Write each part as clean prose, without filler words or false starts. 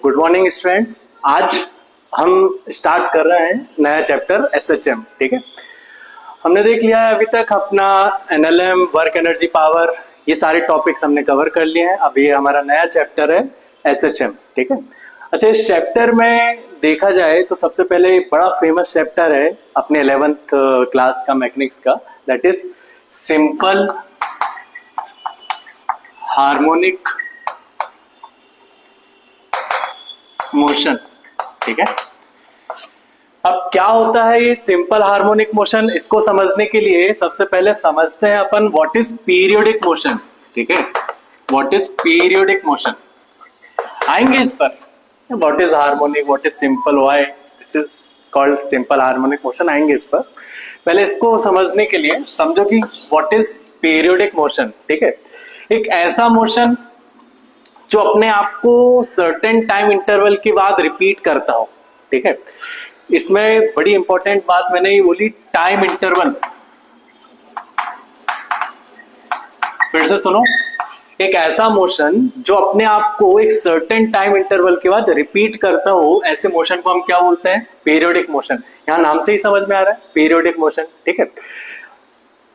Good morning students. आज हम start कर रहे हैं नया चैप्टर एसएचएम। ठीक है, हमने देख लिया है अभी तक अपना एनएलएम, वर्क एनर्जी पावर, ये सारे टॉपिक्स हमने कवर कर लिए हैं। अभी हमारा नया चैप्टर है एसएचएम। ठीक है, अच्छा, इस चैप्टर में देखा जाए तो सबसे पहले बड़ा फेमस चैप्टर है अपने 11th क्लास का मैकेनिक्स का, that is simple harmonic motion. ठीक है, अब क्या होता है ये सिंपल हार्मोनिक मोशन, इसको समझने के लिए सबसे पहले समझते हैं अपन व्हाट इज पीरियोडिक मोशन। ठीक है, व्हाट इज पीरियोडिक मोशन, आएंगे इस पर। What is harmonic, what is simple, why this is called simple harmonic motion, आएंगे इस पर। पहले इसको समझने के लिए समझो कि व्हाट इज पीरियोडिक मोशन। ठीक है, एक ऐसा मोशन जो अपने आप को सर्टेन टाइम इंटरवल के बाद रिपीट करता हो। ठीक है, इसमें बड़ी इंपॉर्टेंट बात मैंने ये बोली, टाइम इंटरवल। फिर से सुनो, एक ऐसा मोशन जो अपने आप को एक सर्टेन टाइम इंटरवल के बाद रिपीट करता हो, ऐसे मोशन को हम क्या बोलते हैं? Periodic motion. यहां नाम से ही समझ में आ रहा है, पीरियोडिक मोशन। ठीक है,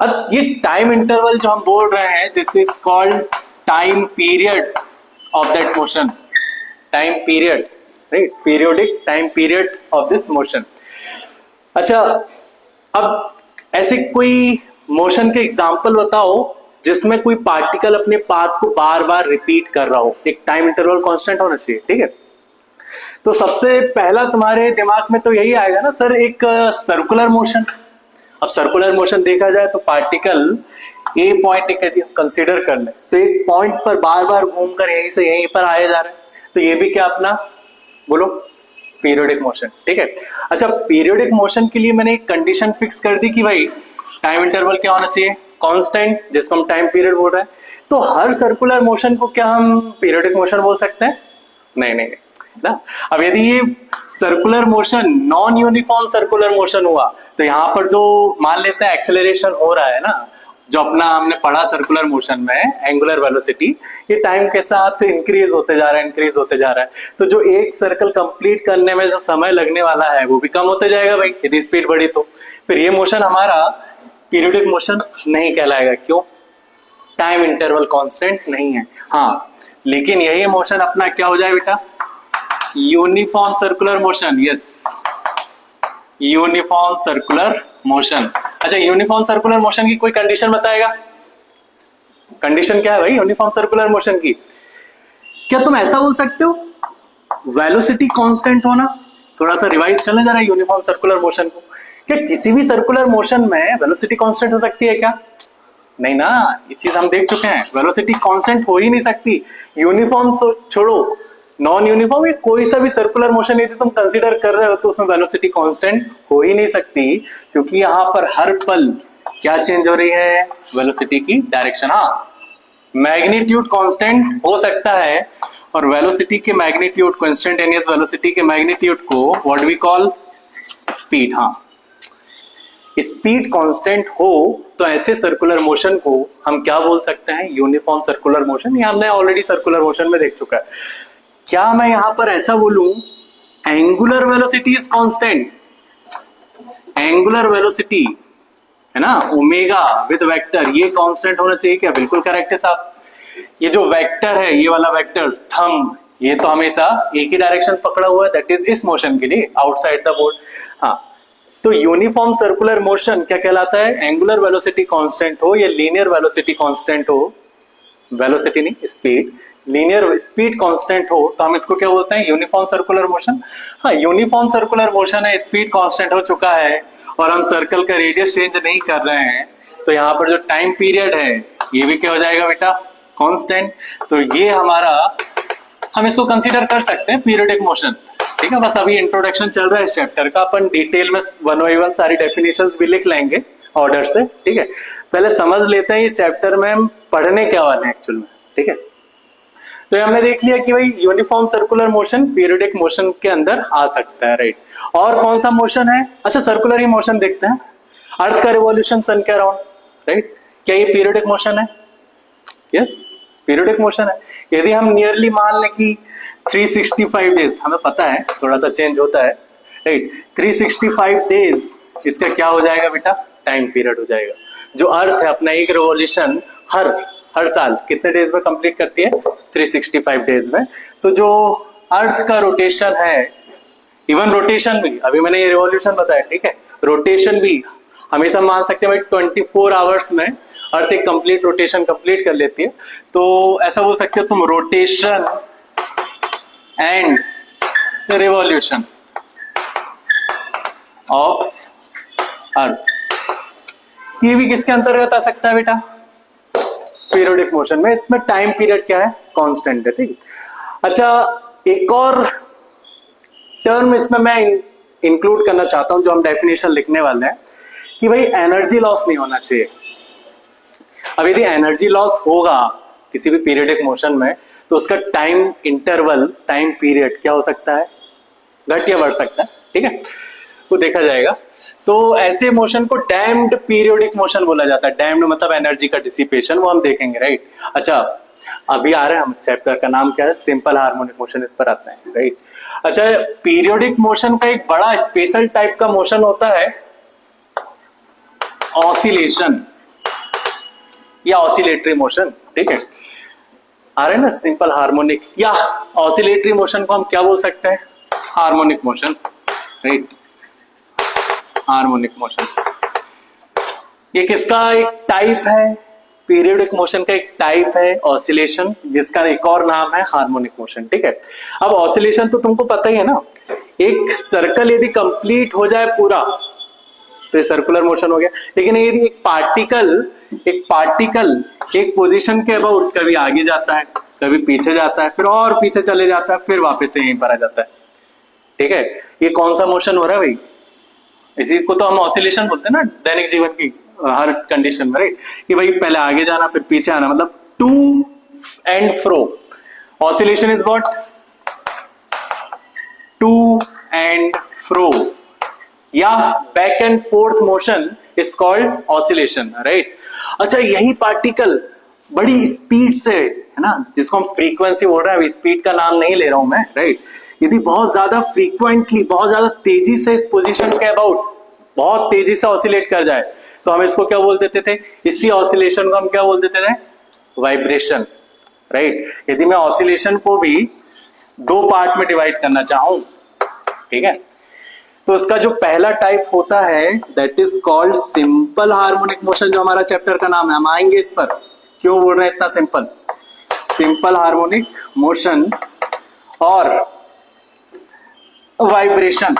अब ये टाइम इंटरवल जो हम बोल रहे हैं, this is called time period of that motion, time period, right? Periodic time period of this motion. अच्छा, अब ऐसे कोई मोशन के एग्जांपल बताओ जिसमें कोई पार्टिकल अपने पाथ को बार बार रिपीट कर रहा हो, एक टाइम इंटरवल कांस्टेंट होना चाहिए। ठीक है, तो सबसे पहला तुम्हारे दिमाग में तो यही आएगा ना सर, एक सर्कुलर मोशन। अब सर्कुलर मोशन देखा जाए तो पार्टिकल ए पॉइंट कंसीडर कर ले, तो एक पॉइंट पर बार बार घूमकर यहीं से यहीं पर आए जा रहे हैं, तो ये भी क्या अपना बोलो पीरियोडिक मोशन। ठीक है, अच्छा, पीरियोडिक मोशन के लिए मैंने एक कंडीशन फिक्स कर दी कि भाई टाइम इंटरवल क्या होना चाहिए? कांस्टेंट, जिसको हम टाइम पीरियड बोल रहे हैं। तो हर सर्कुलर मोशन को क्या हम पीरियोडिक मोशन बोल सकते हैं? नहीं नहीं ना। अब यदि ये circular motion non uniform circular motion हुआ, तो यहाँ पर जो मान लेते हैं एक्सेलरेशन हो रहा है ना, जो अपना हमने पढ़ा सर्कुलर मोशन में एंगुलर वेलोसिटी, ये टाइम के साथ इंक्रीज होते जा रहा है, इंक्रीज होते जा रहा है। तो जो एक सर्कल कंप्लीट करने में जो समय लगने वाला है वो भी कम होते जाएगा भाई, यदि स्पीड बढ़ी तो। फिर ये मोशन हमारा पीरियोडिक मोशन नहीं कहलाएगा। क्यों? टाइम इंटरवल कांस्टेंट नहीं है। हाँ, लेकिन यही मोशन अपना क्या हो जाए बेटा? Uniform circular motion. Yes, uniform circular motion. अच्छा, यूनिफॉर्म सर्कुलर मोशन की कोई कंडीशन बताएगा? कंडीशन क्या है भाई यूनिफॉर्म सर्कुलर मोशन की? क्या तुम ऐसा बोल सकते हो वेलोसिटी कांस्टेंट होना? थोड़ा सा रिवाइज कर लें जरा यूनिफॉर्म सर्कुलर मोशन को। क्या किसी भी सर्कुलर मोशन में वेलोसिटी कांस्टेंट हो सकती है क्या? नहीं ना, ये चीज हम देख चुके हैं, वेलोसिटी कांस्टेंट हो ही नहीं सकती। यूनिफॉर्म छोड़ो, नॉन यूनिफॉर्म, कोई सा भी सर्कुलर मोशन यदि तुम कंसीडर कर रहे हो तो उसमें वेलोसिटी कांस्टेंट हो ही नहीं सकती, क्योंकि यहाँ पर हर पल क्या चेंज हो रही है? वेलोसिटी की डायरेक्शन। हाँ, मैग्नीट्यूड कांस्टेंट हो सकता है, और वेलोसिटी के मैग्नीट्यूड को, इंस्टेंटेनियस वेलोसिटी के मैग्नीट्यूड को व्हाट वी कॉल स्पीड। हाँ, स्पीड कांस्टेंट हो तो ऐसे सर्कुलर मोशन को हम क्या बोल सकते हैं? Uniform circular motion. ये हमने ऑलरेडी सर्कुलर मोशन में देख चुका है। क्या मैं यहां पर ऐसा बोलूं angular velocity is constant? Angular velocity है ना, ओमेगा विद वेक्टर, ये कांस्टेंट होना चाहिए क्या? बिल्कुल करेक्ट है साहब। ये जो वेक्टर है, ये वाला वेक्टर थंब, ये तो हमेशा एक ही डायरेक्शन पकड़ा हुआ है, दैट इज इस मोशन के लिए आउटसाइड द बोर्ड। हाँ, तो यूनिफॉर्म सर्कुलर मोशन क्या कहलाता है? एंगुलर वेलोसिटी कांस्टेंट हो या लीनियर वेलोसिटी कांस्टेंट हो, वेलोसिटी नहीं स्पीड, लीनियर स्पीड कांस्टेंट हो, तो हम इसको क्या बोलते हैं? Uniform circular motion. हाँ, यूनिफॉर्म सर्कुलर मोशन है, स्पीड कांस्टेंट हो चुका है और हम सर्कल का रेडियस चेंज नहीं कर रहे हैं, तो यहाँ पर जो टाइम पीरियड है ये भी क्या हो जाएगा बेटा? कांस्टेंट। तो ये हमारा, हम इसको कंसीडर कर सकते हैं पीरियोडिक मोशन। ठीक है, बस अभी इंट्रोडक्शन चल रहा है इस चैप्टर का, अपन डिटेल में 1 by 1 सारी डेफिनेशंस भी लिख लेंगे ऑर्डर से। ठीक है, पहले समझ लेते हैं ये चैप्टर में हम पढ़ने क्या वाले हैं एक्चुअल में। ठीक है, तो हमने देख लिया कि भाई uniform circular motion periodic motion के अंदर आ सकता है, राइट। और कौन सा मोशन है? अच्छा, सर्कुलर ही मोशन देखते हैं। अर्थ का रिवॉल्यूशन सन के अराउंड, राइट, क्या ये पीरियोडिक मोशन है? यस, पीरियोडिक मोशन है। यदि हम नियरली मान लें कि 365 डेज, हमें पता है थोड़ा सा चेंज होता है, राइट। 365 डेज इसका क्या हो जाएगा बेटा, टाइम पीरियड हो जाएगा। जो अर्थ है अपना एक रिवॉल्यूशन हर साल कितने डेज में कंप्लीट करती है, 365 डेज में। तो जो अर्थ का रोटेशन है, इवन रोटेशन भी, अभी मैंने ये रिवॉल्यूशन बताया, ठीक है, रोटेशन भी हमेशा मान सकते हैं भाई 24 आवर्स में अर्थ एक कंप्लीट रोटेशन कंप्लीट कर लेती है। तो ऐसा बोल सकते हो तुम, rotation and revolution of earth, ये भी किसके अंतर्गत आ सकता है बेटा, पीरियोडिक मोशन में। इसमें टाइम पीरियड क्या है, कांस्टेंट है, ठीक। अच्छा, एक और टर्म इसमें मैं इंक्लूड करना चाहता हूं, जो हम डेफिनेशन लिखने वाले हैं, कि भाई एनर्जी लॉस नहीं होना चाहिए। अब यदि एनर्जी लॉस होगा किसी भी पीरियोडिक मोशन में, तो उसका टाइम इंटरवल, टाइम पीरियड क्या हो सकता है, घट या बढ़ सकता है, ठीक है, वो देखा जाएगा। तो ऐसे मोशन को डैम्ड पीरियोडिक मोशन बोला जाता है। डैम्ड मतलब एनर्जी का डिसिपेशन, वो हम देखेंगे, राइट। अच्छा, अभी आ रहा है, हम चैप्टर का नाम क्या है, सिंपल हार्मोनिक मोशन, इस पर आते हैं, राइट। अच्छा, पीरियोडिक मोशन का एक बड़ा स्पेशल टाइप का मोशन होता है ऑसिलेशन या ऑसिलेटरी मोशन, ठीक है। आ रहे हैं ना, सिंपल हार्मोनिक या ऑसिलेटरी मोशन को हम क्या बोल सकते हैं, harmonic motion, right, harmonic motion. ये किसका एक टाइप है, पीरियोडिक मोशन का एक टाइप है ऑसिलेशन, जिसका एक और नाम है हार्मोनिक मोशन, ठीक है। अब ऑसिलेशन तो तुमको पता ही है ना, एक सर्कल यदि कंप्लीट हो जाए पूरा तो ये सर्कुलर मोशन हो गया। लेकिन यदि एक पार्टिकल एक पोजीशन के अबाउट कभी आगे जाता है, कभी पीछे जाता है, फिर और पीछे चले जाता है, फिर वापस से यहीं पर आ जाता है, ठीक है, ये कौन सा मोशन हो रहा है भाई, इसी को तो हम ऑसिलेशन बोलते हैं ना दैनिक जीवन की हर कंडीशन में, राइट, कि भाई पहले आगे जाना फिर पीछे आना, मतलब to and fro. Oscillation is what, to and fro या back and forth motion is called oscillation, right. अच्छा, यही पार्टिकल बड़ी स्पीड से, है ना, जिसको हम फ्रीक्वेंसी बोल रहे हैं, स्पीड का नाम नहीं ले रहा हूं मैं, राइट, यदि बहुत ज्यादा फ्रीक्वेंटली, बहुत ज्यादा तेजी से इस पोजीशन के अबाउट बहुत तेजी से ऑसिलेट कर जाए, तो हम इसको क्या बोल देते थे, इसी ऑसिलेशन को हम क्या बोल देते थे, वाइब्रेशन, राइट। यदि मैं ऑसिलेशन को भी दो पार्ट में डिवाइड करना चाहूं, ठीक है, तो उसका जो पहला टाइप होता है that is called simple harmonic motion, जो हमारा चैप्टर का नाम है, हम आएंगे इस पर, क्यों बोल रहे हैं इतना सिंपल, सिंपल हार्मोनिक मोशन और वाइब्रेशन।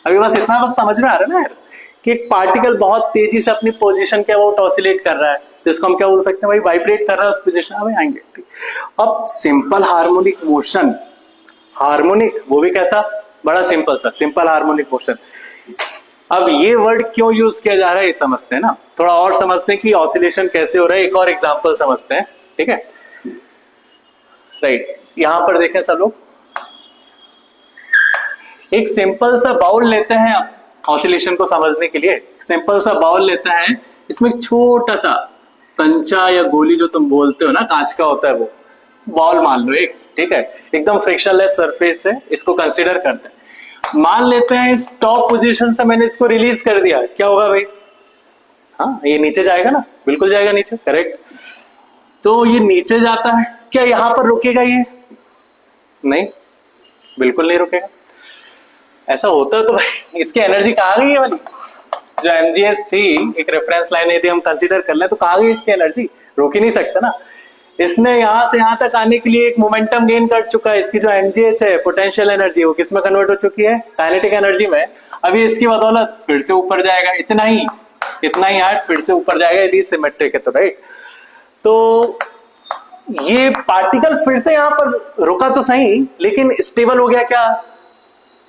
अभी बस इतना बस समझ में आ रहा है ना यार, कि एक पार्टिकल बहुत तेजी से अपनी पोजीशन के अबाउट ऑसिलेट कर रहा है, जिसको हम क्या बोल सकते हैं भाई, वाइब्रेट कर रहा है उस पोजीशन, अभी आएंगे। अब सिंपल हार्मोनिक मोशन, हार्मोनिक वो भी कैसा, बड़ा सिंपल सा, सिंपल हार्मोनिक मोशन। अब ये वर्ड क्यों यूज किया जा रहा है ये समझते हैं ना, थोड़ा और समझते हैं कि ऑसिलेशन कैसे हो रहा है, एक और एग्जांपल समझते हैं, ठीक है, राइट। यहां पर देखें सब लोग, एक सिंपल सा बाउल लेते हैं ऑसिलेशन को समझने के लिए, सिंपल सा बाउल लेते हैं, इसमें छोटा सा कंचा या गोली जो तुम बोलते हो ना, कांच का होता है, वो बॉल मान लो एक, ठीक है, एकदम फ्रिक्शनलेस सरफेस है, इसको कंसीडर करते हैं। मान लेते हैं इस टॉप पोजीशन से मैंने इसको रिलीज कर दिया, क्या होगा भाई, हाँ ये नीचे जाएगा ना, बिल्कुल जाएगा नीचे, करेक्ट। तो ये नीचे जाता है, क्या यहां पर रुकेगा ये, नहीं, बिल्कुल नहीं रुकेगा। ऐसा होता तो भाई इसकी एनर्जी कहाँ गई है वाली, जो एमजीएस थी, एक रेफरेंस लाइन यदि हम कंसीडर कर लें, तो कहाँ गई इसकी एनर्जी, रोक ही नहीं सकता ना। इसने यहां से यहां तक आने के लिए एक मोमेंटम गेन कर चुका है, इसकी जो एमजीएच है, पोटेंशियल एनर्जी, वो किसमें कन्वर्ट हो चुकी है, काइनेटिक एनर्जी में। अभी इसकी बदौलत फिर से ऊपर जाएगा, इतना ही हार्ट फिर से ऊपर जाएगा यदि सिमेट्रिक है तो, राइट। तो ये पार्टिकल फिर से यहां पर रुका तो सही, लेकिन स्टेबल हो गया क्या,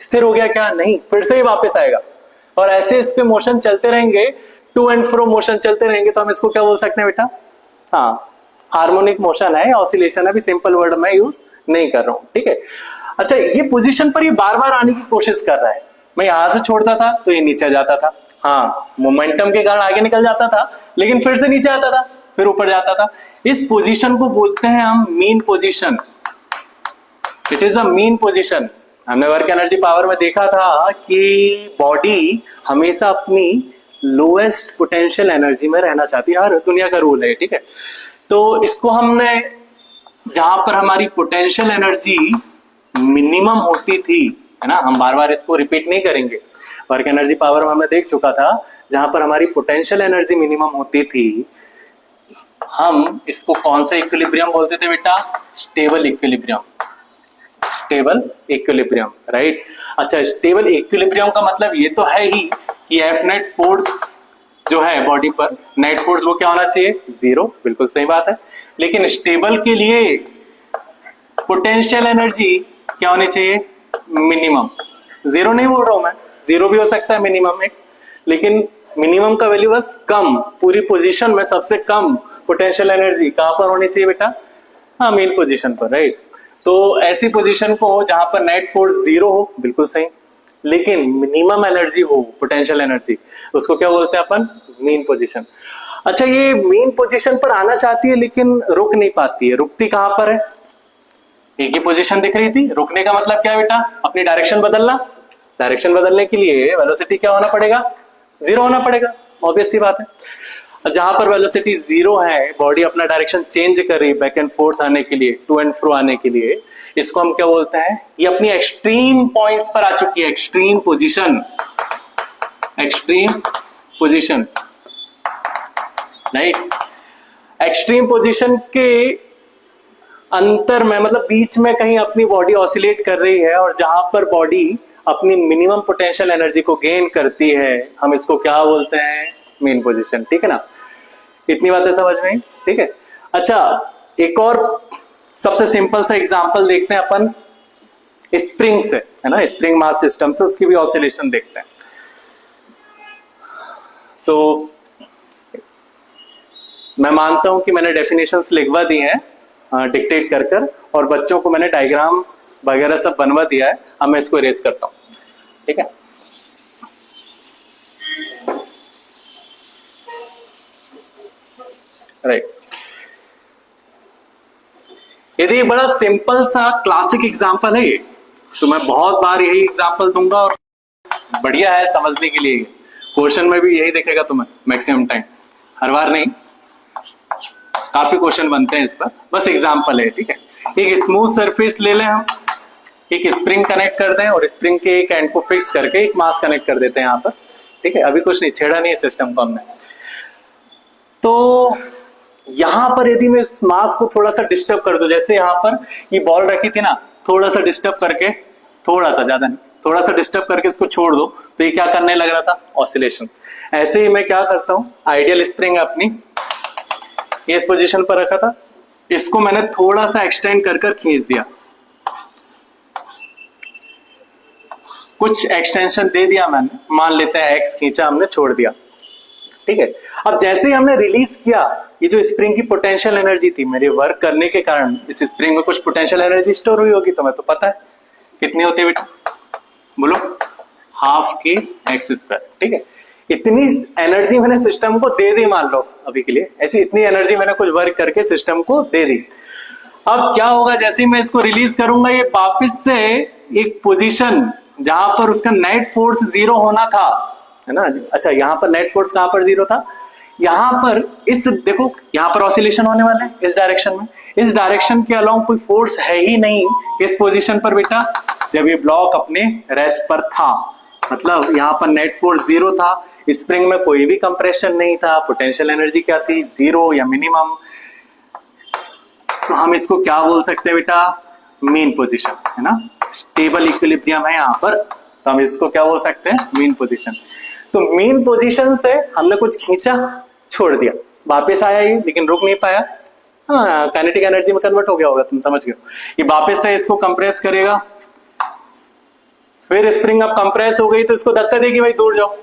स्थिर हो गया क्या, नहीं, फिर से ही वापस आएगा। और ऐसे इस पे मोशन चलते रहेंगे, टू एंड फ्रो मोशन चलते रहेंगे, तो हम इसको क्या बोल सकते हैं बेटा, हाँ हार्मोनिक मोशन है, ऑसिलेशन है, अभी सिंपल वर्ड मैं यूज नहीं कर रहा हूं, ठीक है। अच्छा, ये पोजीशन पर ये बार बार आने की कोशिश कर रहा है, मैं यहां से छोड़ता था तो ये नीचे जाता था, हाँ मोमेंटम के कारण आगे निकल जाता था, लेकिन फिर से नीचे आता था, फिर ऊपर जाता था। इस पोजीशन को बोलते हैं हम mean position, it is a mean position. हमने वर्क एनर्जी पावर में देखा था कि बॉडी हमेशा अपनी लोएस्ट पोटेंशियल एनर्जी में रहना चाहती है, हर दुनिया का रूल है, ठीक है। तो इसको हमने जहां पर हमारी पोटेंशियल एनर्जी मिनिमम होती थी, है ना, हम बार बार इसको रिपीट नहीं करेंगे, वर्क एनर्जी पावर में हमने देख चुका था, जहां पर हमारी पोटेंशियल एनर्जी मिनिमम होती थी, हम इसको कौन सा इक्विलिब्रियम बोलते थे बेटा? Stable equilibrium. Stable equilibrium, right. अच्छा, स्टेबल इक्विलिब्रियम का मतलब ये तो है ही कि एफ नेट फोर्स जो है बॉडी पर, नेट फोर्स वो क्या होना चाहिए? 0। बिल्कुल सही बात है। लेकिन स्टेबल के लिए पोटेंशियल एनर्जी क्या होनी चाहिए? मिनिमम। 0 नहीं बोल रहा हूं मैं, 0 भी हो सकता है मिनिमम एक, लेकिन मिनिमम का वैल्यू बस कम, पूरी पोजीशन में सबसे कम पोटेंशियल एनर्जी कहां पर होनी चाहिए बेटा? हाँ, मेन पोजीशन पर, राइट। तो ऐसी पोजीशन को जहां पर नेट फोर्स 0 हो, बिल्कुल सही, लेकिन मिनिमम एनर्जी हो, पोटेंशियल एनर्जी, उसको क्या बोलते हैं अपन? Mean position. अच्छा, ये मीन पोजीशन पर आना चाहती है लेकिन रुक नहीं पाती है। रुकती कहां पर है? एक ही पोजीशन दिख रही थी। रुकने का मतलब क्या है बेटा? अपनी डायरेक्शन बदलना। डायरेक्शन बदलने के लिए वेलोसिटी क्या होना पड़ेगा? 0 होना पड़ेगा, ऑब्वियस सी बात है। जहां पर वेलोसिटी 0 है, बॉडी अपना डायरेक्शन चेंज कर रही, बैक एंड फोर्थ आने के लिए, टू एंड फ्रो आने के लिए, इसको हम क्या बोलते हैं? ये अपनी एक्सट्रीम पॉइंट्स पर आ चुकी है। Extreme position, extreme position, right. Extreme position के अंतर में, मतलब बीच में कहीं अपनी बॉडी ऑसिलेट कर रही है, और जहां पर बॉडी अपनी मिनिमम पोटेंशियल एनर्जी को गेन करती है, हम इसको क्या बोलते हैं? मेन पोजीशन, ठीक है ना। इतनी बातें समझ में आई, ठीक है। अच्छा, एक और सबसे सिंपल सा एग्जांपल देखते हैं अपन स्प्रिंग से, है ना, स्प्रिंग मास सिस्टम से, उसकी भी ऑसिलेशन देखते हैं। तो मैं मानता हूं कि मैंने डेफिनेशंस लिखवा दी हैं डिक्टेट कर कर, और बच्चों को मैंने डायग्राम वगैरह सब बनवा दिया है। अब मैं इसको इरेज करता हूं, ठीक है। राइट। यदि बड़ा सिंपल सा क्लासिक एग्जांपल है ये, तो मैं बहुत बार यही एग्जांपल दूंगा, और बढ़िया है समझने के लिए। क्वेश्चन में भी यही दिखेगा तुम्हें मैक्सिमम टाइम, हर बार नहीं, काफी क्वेश्चन बनते हैं इस पर, बस एग्जांपल है, ठीक है। एक स्मूथ सरफेस ले लें हम, एक स्प्रिंग कनेक्ट कर दें, और स्प्रिंग के एक एंड को फिक्स करके एक मास कनेक्ट कर देते हैं यहाँ पर, ठीक है। अभी कुछ नहीं छेड़ा नहीं है सिस्टम को हमने। तो यहां पर यदि मैं इस मास को थोड़ा सा डिस्टर्ब कर दूं, जैसे यहां पर ये बॉल रखी थी ना, थोड़ा सा डिस्टर्ब करके, थोड़ा सा, ज्यादा नहीं, थोड़ा सा डिस्टर्ब करके इसको छोड़ दो, तो ये क्या करने लग रहा था? ऑसिलेशन। ऐसे ही मैं क्या करता हूं, आइडियल स्प्रिंग अपनी इस पोजीशन पर रखा था, इसको मैंने थोड़ा सा एक्सटेंड कर कर खींच दिया, कुछ एक्सटेंशन दे दिया मैंने, मान लेते हैं एक्स खींचा हमने, छोड़ दिया, ठीक है। अब जैसे ही हमने रिलीज किया, ये जो स्प्रिंग की पोटेंशियल एनर्जी थी, मेरे वर्क करने के कारण इस स्प्रिंग में कुछ पोटेंशियल एनर्जी स्टोर हुई होगी, तुम्हें तो पता है कितनी होती है बेटा? बोलो, हाफ के एक्स स्क्वायर, ठीक है। इतनी एनर्जी मैंने सिस्टम को दे दी, मान लो अभी के लिए, ऐसी इतनी एनर्जी मैंने कुछ वर्क करके सिस्टम को दे दी। अब क्या होगा, जैसे ही मैं इसको रिलीज करूंगा, ये वापिस से एक पोजीशन जहां पर उसका नेट फोर्स 0 होना था, है ना। अच्छा, यहां पर नेट फोर्स कहां पर 0 था? यहां पर इस, देखो यहां पर ऑसिलेशन होने वाला है इस डायरेक्शन में, इस डायरेक्शन के अलावा कोई फोर्स है ही नहीं इस पोजीशन पर बेटा, जब ये ब्लॉक अपने रेस्ट पर था। मतलब यहां पर नेट फोर्स 0 था, स्प्रिंग में कोई भी कंप्रेशन नहीं था, पोटेंशियल एनर्जी क्या थी? 0 या मिनिमम। तो हम इसको क्या बोल सकते हैं बेटा? मीन पोजीशन, है ना। स्टेबल इक्विलिब्रियम है यहाँ पर, तो हम इसको क्या बोल सकते हैं? Mean position. तो मीन पोजीशन से हमने कुछ खींचा, छोड़ दिया, वापस आया ये, लेकिन रुक नहीं पाया, हाँ, काइनेटिक एनर्जी में कन्वर्ट हो गया होगा, तुम समझ गए। ये वापस से इसको कंप्रेस करेगा, फिर स्प्रिंग अब कंप्रेस हो गई तो इसको धक्का देगी, भाई दूर जाओ,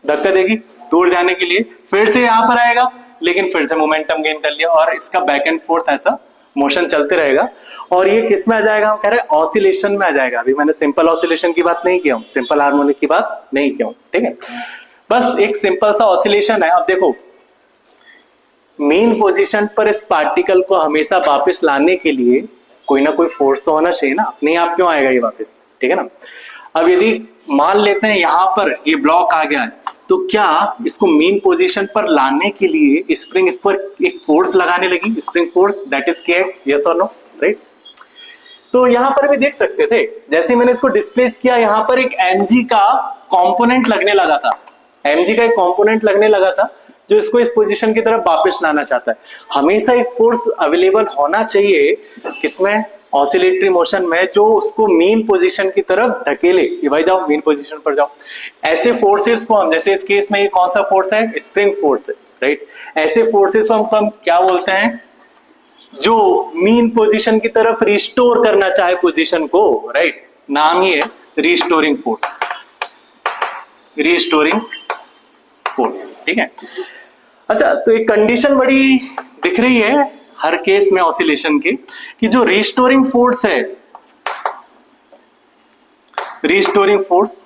धक्का देगी दूर जाने के लिए, फिर से यहां पर आएगा, लेकिन फिर से मोमेंटम गेन कर लिया, और इसका बैक एंड फोर्थ ऐसा मोशन चलते रहेगा। और ये किस में आ जाएगा? हम कह रहे हैं ऑसिलेशन में आ जाएगा। अभी मैंने सिंपल ऑसिलेशन की बात नहीं किया हूं, सिंपल हार्मोनिक की बात नहीं किया हूं, ठीक है। बस एक सिंपल सा ऑसिलेशन है। अब देखो, मेन पोजीशन पर इस पार्टिकल को हमेशा वापस लाने के लिए कोई ना कोई फोर्स तो होना चाहिए ना, अपने आप क्यों आएगा ये वापस, ठीक है ना। अब यदि मान लेते हैं यहां पर ये ब्लॉक आ गया है, तो क्या इसको मेन पोजीशन पर लाने के लिए स्प्रिंग इस पर एक फोर्स लगाने लगी, spring force, that is kx, yes और नो, राइट। तो यहां पर भी देख सकते थे, जैसे मैंने इसको डिस्प्लेस किया, यहां पर एक mg का कंपोनेंट लगने लगा था, mg का एक कंपोनेंट लगने लगा था जो इसको इस पोजीशन की तरफ वापस लाना चाहता है। हमेशा एक फोर्स अवेलेबल होना चाहिए किसमें, ऑसिलेटरी मोशन में, जो उसको मेन पोजीशन की तरफ धकेले कि भाई जाओ मेन पोजीशन पर जाओ। ऐसे फोर्सेस को हम, जैसे इस केस में ये कौन सा फोर्स है, स्प्रिंग फोर्स है, राइट। ऐसे फोर्सेस को हम क्या बोलते हैं, जो मीन पोजीशन की तरफ रिस्टोर करना चाहे पोजीशन को, राइट, नाम ही है रिस्टोरिंग फोर्स, रिस्टोरिंग फोर्स, ठीक है। अच्छा, तो एक कंडीशन बड़ी दिख रही है हर केस में ऑसिलेशन की, कि जो रिस्टोरिंग फोर्स है, रिस्टोरिंग फोर्स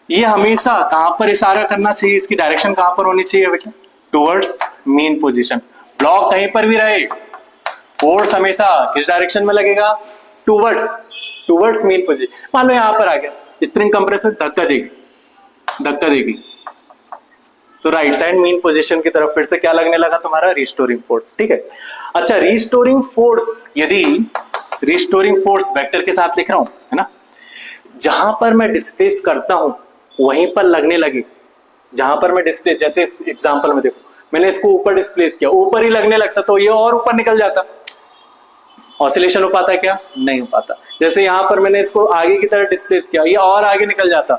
ये हमेशा कहां पर इशारा करना चाहिए, इसकी डायरेक्शन कहां पर होनी चाहिए बेटा, टुवर्ड्स मेन पोजीशन। ब्लॉक कहीं पर भी रहे, फोर्स हमेशा किस डायरेक्शन में लगेगा, टुवर्ड्स मेन पोजीशन। मान लो यहां पर आ गया, स्प्रिंग कंप्रेसर धक्का देगी तो राइट साइड मेन पोजीशन की तरफ फिर से क्या लगने लगा तुम्हारा, रिस्टोरिंग फोर्स, ठीक है। अच्छा, रिस्टोरिंग फोर्स, यदि रिस्टोरिंग फोर्स वेक्टर के साथ लिख रहा हूं, है ना, जहां पर मैं डिस्प्लेस करता हूं वहीं पर लगने लगे, जहां पर मैं डिस्प्लेस, जैसे इस एग्जांपल में देखो मैंने इसको ऊपर डिस्प्लेस किया, ऊपर ही लगने लगता तो ये और ऊपर निकल जाता, ऑसिलेशन हो पाता है क्या, नहीं हो पाता। जैसे यहां पर मैंने इसको आगे की तरफ डिस्प्लेस किया, ये और आगे निकल जाता,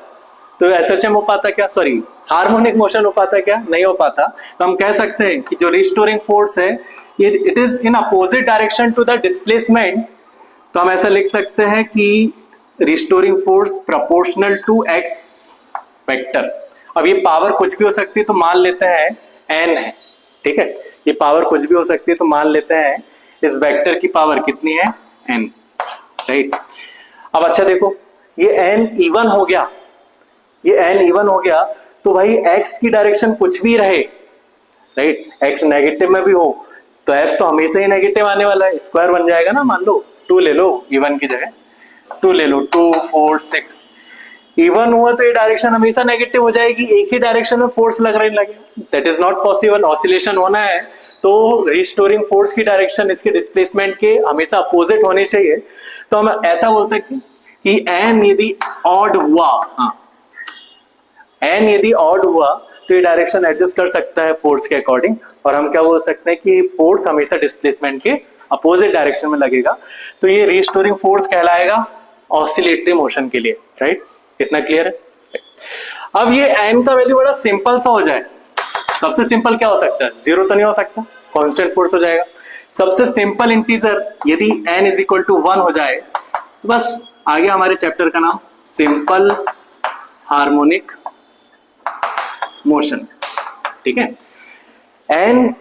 तो एसएचएम हो पाता क्या, सॉरी हार्मोनिक मोशन हो पाता क्या, नहीं हो पाता। तो हम कह सकते हैं कि जो रिस्टोरिंग फोर्स है ये it is in opposite direction to the displacement. तो हम ऐसा लिख सकते हैं कि restoring force proportional to x vector. अब ये पावर कुछ भी हो सकती है, तो मान लेते हैं एन है, ठीक है, ये पावर कुछ भी हो सकती है, तो मान लेते हैं इस वेक्टर की पावर कितनी है, एन, राइट। अब अच्छा देखो, ये एन इवन हो गया, ये एन इवन हो गया, तो भाई एक्स की डायरेक्शन कुछ भी रहे, राइट, एक्स नेगेटिव में भी हो तो एफ तो हमेशा ही नेगेटिव आने वाला है, स्क्वायर बन जाएगा ना। मान लो 2 ले लो, इवन की जगह 2 ले लो, 2 4 6, इवन हुआ तो ये डायरेक्शन हमेशा नेगेटिव हो जाएगी, एक ही डायरेक्शन में फोर्स लग रही लगे, that is not possible. Oscillation होना है तो रिस्टोरिंग फोर्स की डायरेक्शन इसके डिस्प्लेसमेंट के हमेशा अपोजिट होनी चाहिए। तो हम ऐसा बोलते हैं कि एन यदि ऑड हुआ, हाँ, एन यदि ऑड हुआ तो ये डायरेक्शन एडजस्ट कर सकता है फोर्स के अकॉर्डिंग, और हम क्या बोल सकते हैं कि फोर्स हमेशा डिस्प्लेसमेंट के अपोजिट डायरेक्शन में लगेगा, तो ये रिस्टोरिंग फोर्स कहलाएगा ऑसिलेटरी मोशन के लिए, राइट। कितना क्लियर है। अब ये एन का वैल्यू बड़ा सिंपल सा हो जाए, सबसे सिंपल क्या हो सकता है, 0 तो नहीं हो सकता, कांस्टेंट फोर्स हो जाएगा। सबसे सिंपल इंटीजर यदि n इज इक्वल टू 1 हो जाए तो बस आ गया हमारे चैप्टर का नाम, सिंपल हार्मोनिक मोशन, ठीक है। n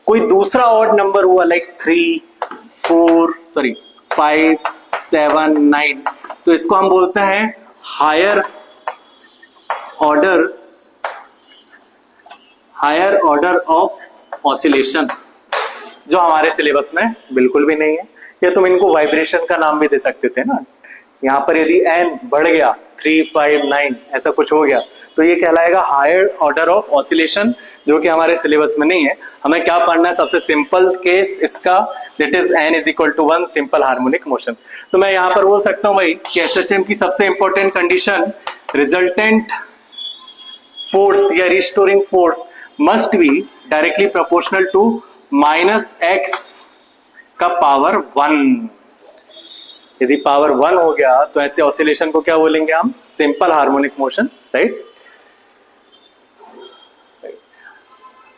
कोई दूसरा ऑड नंबर हुआ लाइक 3 4 सॉरी 5 7 9, तो इसको हम बोलते हैं हायर ऑर्डर ऑफ ऑसिलेशन, जो हमारे सिलेबस में बिल्कुल भी नहीं है। या तुम इनको वाइब्रेशन का नाम भी दे सकते थे ना। यहाँ पर यदि n बढ़ गया 3 5 9 ऐसा कुछ हो गया तो ये कहलाएगा हायर ऑर्डर ऑफ ऑसिलेशन, जो कि हमारे सिलेबस में नहीं है। हमें क्या पढ़ना है, सबसे सिंपल केस इसका, that is n is equal to 1, simple harmonic motion. तो मैं यहाँ पर बोल सकता हूँ भाई कि एसएचएम की सबसे इंपॉर्टेंट कंडीशन, रिजल्टेंट फोर्स या restoring force must be directly proportional to -x का पावर 1। यदि पावर 1 हो गया तो ऐसे ऑसिलेशन को क्या बोलेंगे हम, सिंपल हार्मोनिक मोशन, राइट।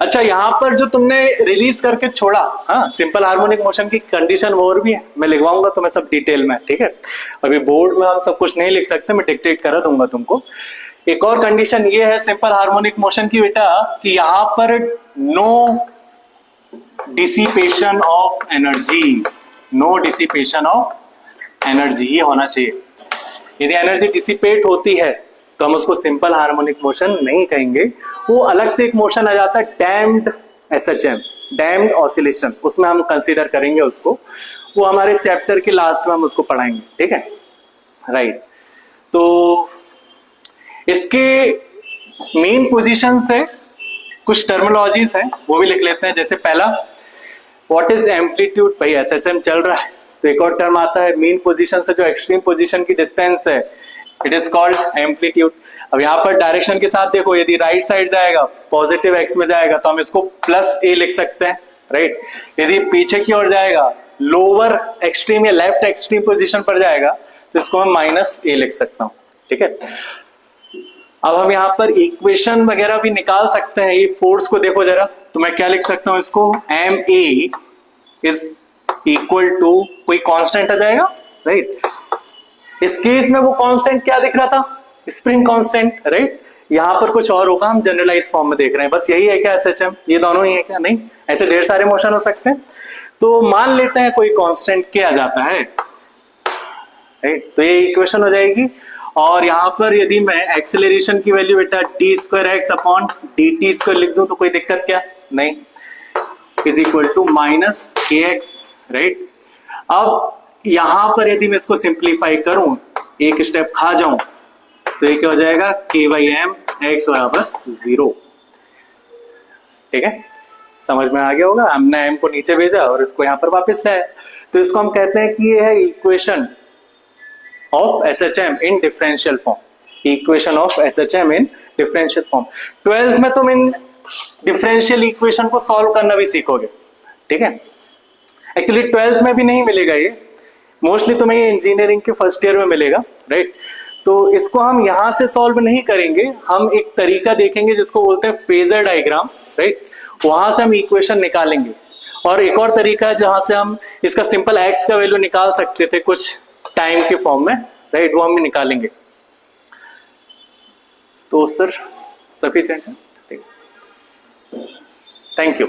अच्छा, यहां पर जो तुमने रिलीज करके छोड़ा, हाँ, सिंपल हार्मोनिक मोशन की कंडीशन और भी है, मैं लिखवाऊंगा तुम्हें सब डिटेल में, ठीक है। अभी बोर्ड में हम सब कुछ नहीं लिख सकते, मैं डिक्टेट करा दूंगा तुमको। एक और कंडीशन ये है सिंपल हार्मोनिक मोशन की बेटा, कि यहां पर no dissipation of energy, no dissipation of energy ये होना चाहिए। यदि एनर्जी डिसिपेट होती है तो हम उसको सिंपल हार्मोनिक मोशन नहीं कहेंगे, वो अलग से एक मोशन आ जाता है डैम्प्ड एसएचएम, डैम्ड ऑसिलेशन, उसमें हम कंसीडर करेंगे उसको, वो हमारे चैप्टर के लास्ट में हम उसको पढ़ाएंगे, ठीक है, राइट। तो इसके मेन पोजीशंस है, कुछ टर्मिनोलॉजीज हैं वो भी लिख लेते हैं। जैसे पहला, व्हाट इज एम्पलीट्यूड, भाई एसएचएम चल रहा है तो एक और टर्म आता है, मेन पोजीशन से जो एक्सट्रीम पोजीशन की डिस्टेंस है, इट इज कॉल्ड एम्पलीट्यूड। अब यहाँ पर डायरेक्शन के साथ देखो, यदि राइट साइड जाएगा पॉजिटिव एक्स में जाएगा तो हम इसको प्लस ए लिख सकते हैं, राइट। यदि पीछे की ओर जाएगा, लोअर एक्सट्रीम या लेफ्ट एक्सट्रीम पोजीशन पर जाएगा तो इसको हम माइनस ए लिख सकता हूं, ठीक है। अब हम यहाँ पर इक्वेशन वगैरह भी निकाल सकते हैं। ये फोर्स को देखो जरा, तो मैं क्या लिख सकता हूं इसको, M A is equal to, कोई कांस्टेंट आ जाएगा, राइट। इस केस में वो कांस्टेंट क्या दिख रहा था, स्प्रिंग कांस्टेंट, राइट। यहां पर कुछ और होगा, हम जनरलाइज फॉर्म में देख रहे हैं। बस यही है क्या एसएचएम, ये दोनों ही है क्या, नहीं, ऐसे ढेर सारे मोशन हो सकते हैं। तो मान लेते हैं कोई कांस्टेंट क्या जाता है, राइट। तो ये इक्वेशन हो जाएगी। और यहां पर यदि मैं एक्सेलरेशन की वैल्यू बेटा D square x upon D T square लिख दूं तो कोई दिक्कत क्या, नहीं, इज इक्वल टू माइनस के एक्स, राइट। अब यहां पर यदि मैं इसको सिंप्लीफाई करूं, एक स्टेप खा जाऊं, तो ये क्या हो जाएगा, के बाई एम एक्स बराबर 0, ठीक है, समझ में आ गया होगा। हमने एम को नीचे भेजा और इसको यहां पर वापस लाया, तो इसको हम कहते हैं कि ये है equation of SHM in differential form, equation of SHM in differential form. 12th में तुम इन डिफरेंशियल इक्वेशन को सॉल्व करना भी सीखोगे, ठीक है। एक्चुअली 12th में भी नहीं मिलेगा ये, मोस्टली तुम्हें ये इंजीनियरिंग के फर्स्ट ईयर में मिलेगा, राइट। तो इसको हम यहां से सॉल्व नहीं करेंगे, हम एक तरीका देखेंगे जिसको बोलते हैं फेजर डायग्राम, राइट। वहां से हम इक्वेशन निकालेंगे। और एक और तरीका है जहां से हम इसका सिंपल एक्स का वैल्यू निकाल सकते थे कुछ टाइम के फॉर्म में, राइट, वो हम निकालेंगे। तो सर सफिशिएंट है, थैंक यू।